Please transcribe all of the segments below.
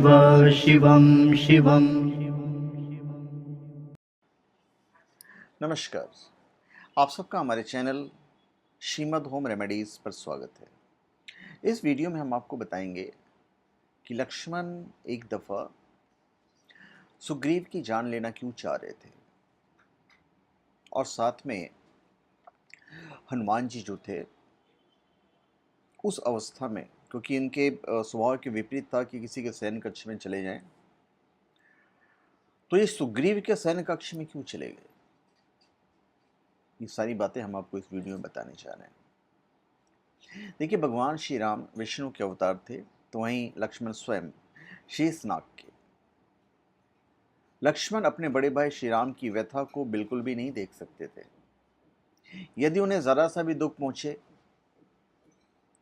शिवं शिवं। नमस्कार, आप सबका हमारे चैनल श्रीमद् होम रेमेडीज़ पर स्वागत है। इस वीडियो में हम आपको बताएंगे कि लक्ष्मण एक दफ़ा सुग्रीव की जान लेना क्यों चाह रहे थे और साथ में हनुमान जी जो थे उस अवस्था में, क्योंकि इनके स्वभाव के विपरीत था कि किसी के सैन्य कक्ष में चले जाएं, तो ये सुग्रीव के सैन्य कक्ष में क्यों चले गए, ये सारी बातें हम आपको इस वीडियो में बताने जा रहे हैं। देखिए, भगवान श्री राम विष्णु के अवतार थे, तो वहीं लक्ष्मण स्वयं शेषनाग के। लक्ष्मण अपने बड़े भाई श्री राम की व्यथा को बिल्कुल भी नहीं देख सकते थे। यदि उन्हें जरा सा भी दुख पहुंचे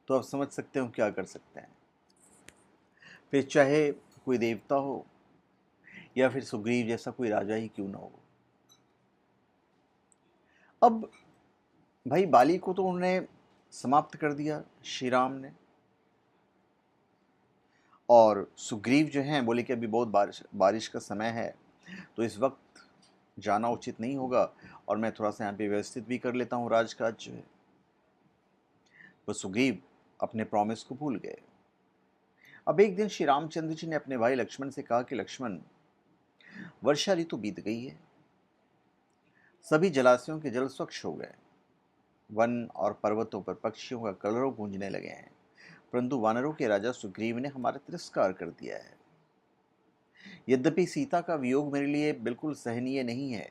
तो आप समझ सकते हो क्या कर सकते हैं। फिर चाहे कोई देवता हो या फिर सुग्रीव जैसा कोई राजा ही क्यों ना हो। अब भाई बाली को तो उन्होंने समाप्त कर दिया श्री राम ने, और सुग्रीव जो हैं बोले कि अभी बहुत बारिश का समय है, तो इस वक्त जाना उचित नहीं होगा और मैं थोड़ा सा यहाँ पे व्यवस्थित भी कर लेता हूँ राजकाज जो है। तो सुग्रीव अपने प्रॉमिस को भूल गए। अब एक दिन श्री रामचंद्र जी ने अपने भाई लक्ष्मण से कहा कि लक्ष्मण, वर्षा ऋतु बीत गई है, सभी जलाशयों के जल स्वच्छ हो गए, वन और पर्वतों पर पक्षियों का कलरव गूंजने लगे हैं, परंतु वानरों के राजा सुग्रीव ने हमारा तिरस्कार कर दिया है। यद्यपि सीता का वियोग मेरे लिए बिल्कुल सहनीय नहीं है,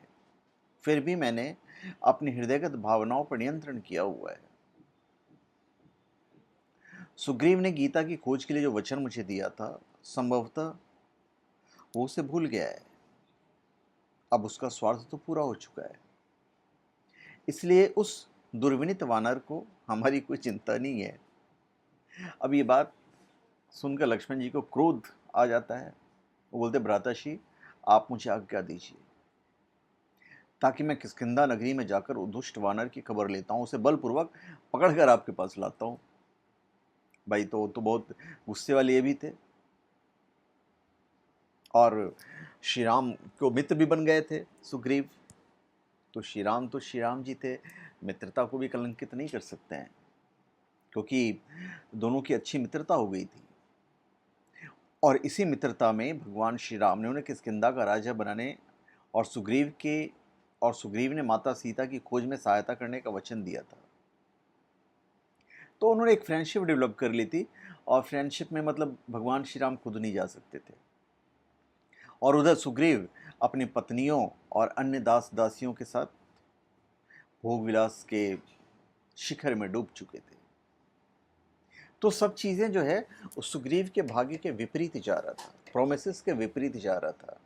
फिर भी मैंने अपनी हृदयगत भावनाओं पर नियंत्रण किया हुआ है। सुग्रीव ने गीता की खोज के लिए जो वचन मुझे दिया था, संभवतः वो उसे भूल गया है। अब उसका स्वार्थ तो पूरा हो चुका है, इसलिए उस दुर्विनीत वानर को हमारी कोई चिंता नहीं है। अब ये बात सुनकर लक्ष्मण जी को क्रोध आ जाता है। वो बोलते, भ्राताश्री आप मुझे आज्ञा दीजिए ताकि मैं किष्किंधा नगरी में जाकर उस दुष्ट वानर की खबर लेता हूँ, उसे बलपूर्वक पकड़कर आपके पास लाता हूँ। भाई तो बहुत गुस्से वाले ये भी थे, और श्री राम को मित्र भी बन गए थे सुग्रीव। तो श्री राम जी थे, मित्रता को भी कलंकित नहीं कर सकते हैं, क्योंकि दोनों की अच्छी मित्रता हो गई थी। और इसी मित्रता में भगवान श्री राम ने उन्हें किष्किंधा का राजा बनाने और सुग्रीव ने माता सीता की खोज में सहायता करने का वचन दिया था। तो उन्होंने एक फ्रेंडशिप डेवलप कर ली थी, और फ्रेंडशिप में मतलब भगवान श्री राम खुद नहीं जा सकते थे, और उधर सुग्रीव अपनी पत्नियों और अन्य दास दासियों के साथ भोग विलास के शिखर में डूब चुके थे। तो सब चीजें जो है उस सुग्रीव के भाग्य के विपरीत जा रहा था, प्रोमिसेस के विपरीत जा रहा था।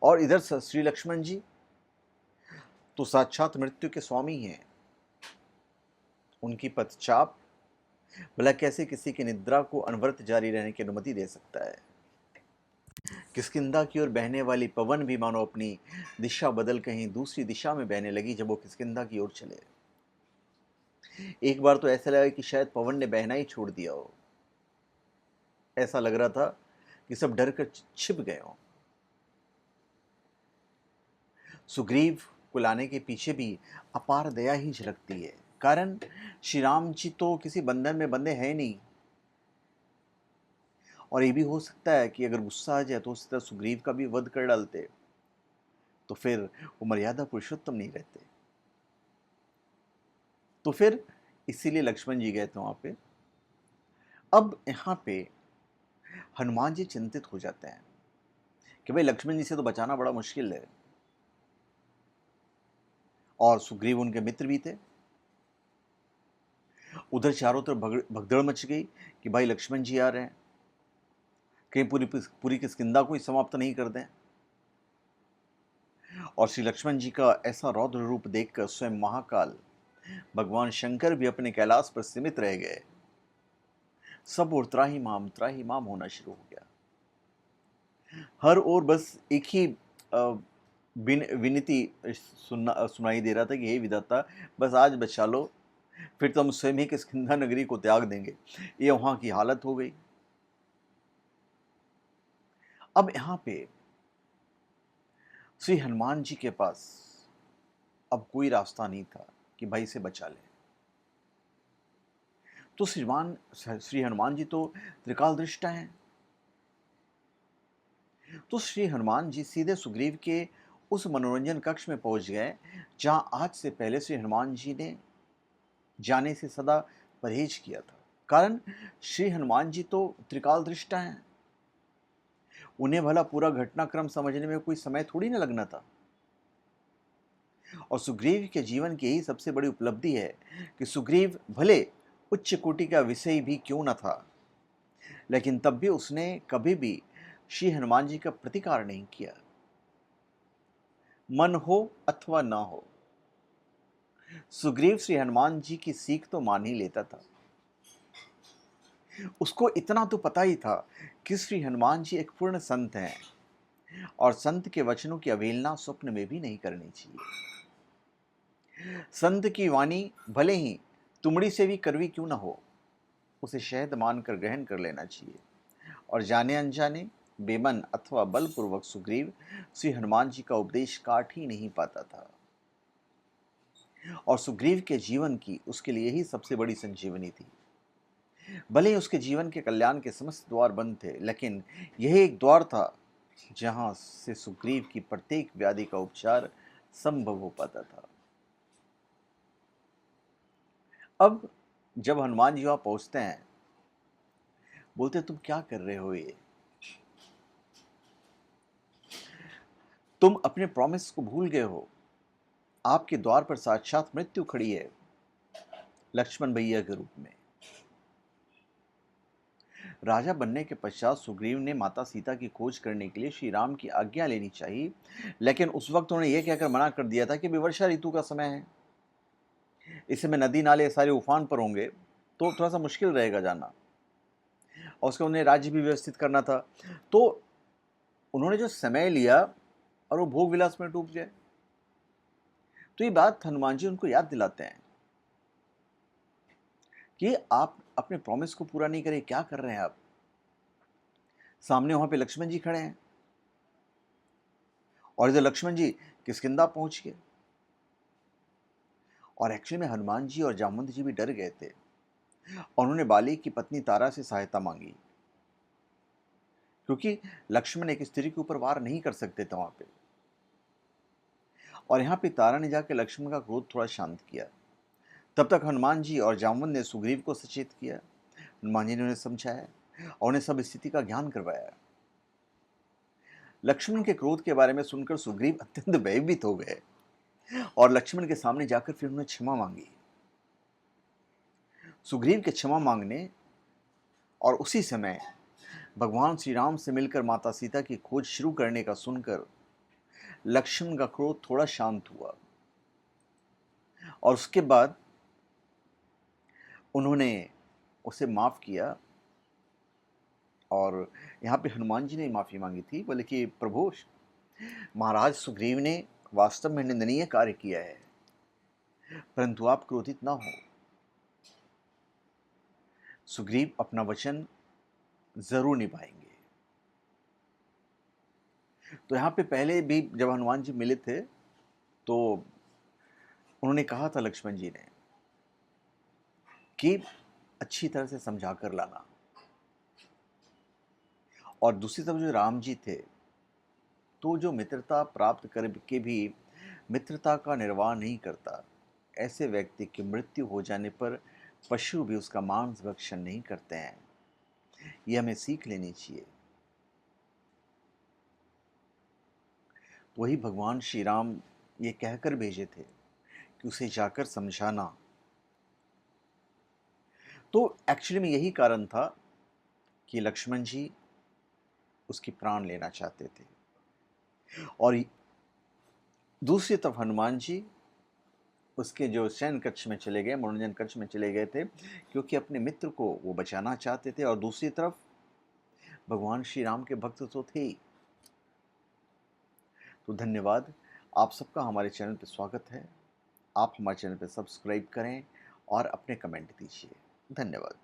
और इधर श्री लक्ष्मण जी तो साक्षात मृत्यु के स्वामी हैं। उनकी पदचाप भला कैसे किसी की निद्रा को अनवरत जारी रहने की अनुमति दे सकता है। किष्किंधा की ओर बहने वाली पवन भी मानो अपनी दिशा बदल कहीं दूसरी दिशा में बहने लगी जब वो किष्किंधा की ओर चले। एक बार तो ऐसा लगा कि शायद पवन ने बहना ही छोड़ दिया हो। ऐसा लग रहा था कि सब डर कर छिप गए हों। सुग्रीव को लाने के पीछे भी अपार दया ही झलकती है, कारण श्री राम जी तो किसी बंधन में बंधे हैं नहीं। और ये भी हो सकता है कि अगर गुस्सा आ जाए तो उस तरह सुग्रीव का भी वध कर डालते, तो फिर वो मर्यादा पुरुषोत्तम नहीं रहते। तो फिर इसीलिए लक्ष्मण जी गए थे वहां पे। अब यहाँ पे हनुमान जी चिंतित हो जाते हैं कि भाई लक्ष्मण जी से तो बचाना बड़ा मुश्किल है, और सुग्रीव उनके मित्र भी थे। उधर चारों तरफ भगदड़ मच गई कि भाई लक्ष्मण जी आ रहे हैं, कहीं पूरी पूरी किष्किंधा को ही समाप्त नहीं कर दें। और श्री लक्ष्मण जी का ऐसा रौद्र रूप देखकर स्वयं महाकाल भगवान शंकर भी अपने कैलाश पर सीमित रह गए। सब और त्राही माम होना शुरू हो गया। हर ओर बस एक ही विनती सुनाई दे रहा था कि हे विधाता, बस आज बचा लो, फिर तो हम स्वयं ही किष्किंधा नगरी को त्याग देंगे। ये वहाँ की हालत हो गई। अब यहाँ पे श्री हनुमान जी के पास अब कोई रास्ता नहीं था कि भाई इसे बचा ले। तो श्री हनुमान जी तो त्रिकालदृष्टा हैं। तो श्री हनुमान जी सीधे सुग्रीव के उस मनोरंजन कक्ष में पहुंच गए जहां आज से पहले श्री हनुमान जी ने जाने से सदा परहेज किया था। कारण श्री हनुमान जी तो त्रिकालदृष्टा हैं, उन्हें भला पूरा घटनाक्रम समझने में कोई समय थोड़ी ना लगना था। और सुग्रीव के जीवन की यही सबसे बड़ी उपलब्धि है कि सुग्रीव भले उच्च कोटि का विषय भी क्यों न था, लेकिन तब भी उसने कभी भी श्री हनुमान जी का प्रतिकार नहीं किया। मन हो अथवा ना हो, सुग्रीव श्री हनुमान जी की सीख तो मान ही लेता था। उसको इतना तो पता ही था कि श्री हनुमान जी एक पूर्ण संत हैं और संत के वचनों की अवहेलना स्वप्न में भी नहीं करनी चाहिए। संत की वाणी भले ही तुमड़ी से भी कड़वी क्यों ना हो, उसे शहद मानकर ग्रहण कर लेना चाहिए। और जाने अनजाने, बेमन अथवा बलपूर्वक सुग्रीव श्री हनुमान जी का उपदेश काट ही नहीं पाता था। और सुग्रीव के जीवन की उसके लिए ही सबसे बड़ी संजीवनी थी। भले ही उसके जीवन के कल्याण के समस्त द्वार बंद थे, लेकिन यह एक द्वार था जहां से सुग्रीव की प्रत्येक व्याधि का उपचार संभव हो पाता था। अब जब हनुमान जी वहां पहुंचते हैं, बोलते तुम क्या कर रहे हो ये? तुम अपने प्रॉमिस को भूल गए हो। आपके द्वार पर साक्षात मृत्यु खड़ी है, लक्ष्मण भैया के रूप में। राजा बनने के पश्चात सुग्रीव ने माता सीता की खोज करने के लिए श्री राम की आज्ञा लेनी चाहिए, लेकिन उस वक्त उन्होंने यह कहकर मना कर दिया था कि अभी वर्षा ऋतु का समय है, इस समय नदी नाले सारे उफान पर होंगे, तो थोड़ा सा मुश्किल रहेगा जाना, और उसका उन्हें राज्य भी व्यवस्थित करना था। तो उन्होंने जो समय लिया और वो भोग विलास में डूब गए। तो ये बात हनुमान जी उनको याद दिलाते हैं कि आप अपने प्रॉमिस को पूरा नहीं करे, क्या कर रहे हैं आप? सामने वहां पे लक्ष्मण जी खड़े हैं और इधर लक्ष्मण जी किष्किंधा पहुंच गए। और एक्चुअली में हनुमान जी और जामवंत जी भी डर गए थे और उन्होंने बाली की पत्नी तारा से सहायता मांगी, क्योंकि लक्ष्मण एक स्त्री के ऊपर वार नहीं कर सकते थे वहां पे। और यहाँ पे तारा ने जाकर लक्ष्मण का क्रोध थोड़ा शांत किया। तब तक हनुमान जी और जामवंत ने सुग्रीव को सचेत किया। हनुमान जी ने उन्हें समझाया और उन्हें सब स्थिति का ज्ञान करवाया। लक्ष्मण के क्रोध के बारे में सुनकर सुग्रीव अत्यंत भयभीत हो गए और लक्ष्मण के सामने जाकर फिर उन्हें क्षमा मांगी। सुग्रीव के क्षमा मांगने और उसी समय भगवान श्री राम से मिलकर माता सीता की खोज शुरू करने का सुनकर लक्ष्मण का क्रोध थोड़ा शांत हुआ और उसके बाद उन्होंने उसे माफ किया। और यहाँ पे हनुमान जी ने माफी मांगी थी, बोले कि प्रभु, महाराज सुग्रीव ने वास्तव में निंदनीय कार्य किया है, परंतु आप क्रोधित ना हो। सुग्रीव अपना वचन जरूर निभाएंगे। तो यहाँ पे पहले भी जब हनुमान जी मिले थे तो उन्होंने कहा था लक्ष्मण जी ने कि अच्छी तरह से समझा कर लाना। और दूसरी तरफ जो राम जी थे, तो जो मित्रता प्राप्त करके भी मित्रता का निर्वाह नहीं करता, ऐसे व्यक्ति की मृत्यु हो जाने पर पशु भी उसका मांस भक्षण नहीं करते हैं। ये हमें सीख लेनी चाहिए। वही भगवान श्री राम ये कहकर भेजे थे कि उसे जाकर समझाना। तो एक्चुअली में यही कारण था कि लक्ष्मण जी उसकी प्राण लेना चाहते थे और दूसरी तरफ हनुमान जी उसके जो शयन कक्ष में चले गए, मनोरंजन कक्ष में चले गए थे, क्योंकि अपने मित्र को वो बचाना चाहते थे। और दूसरी तरफ भगवान श्री राम के भक्त तो थे ही। तो धन्यवाद, आप सबका हमारे चैनल पर स्वागत है। आप हमारे चैनल पर सब्सक्राइब करें और अपने कमेंट दीजिए। धन्यवाद।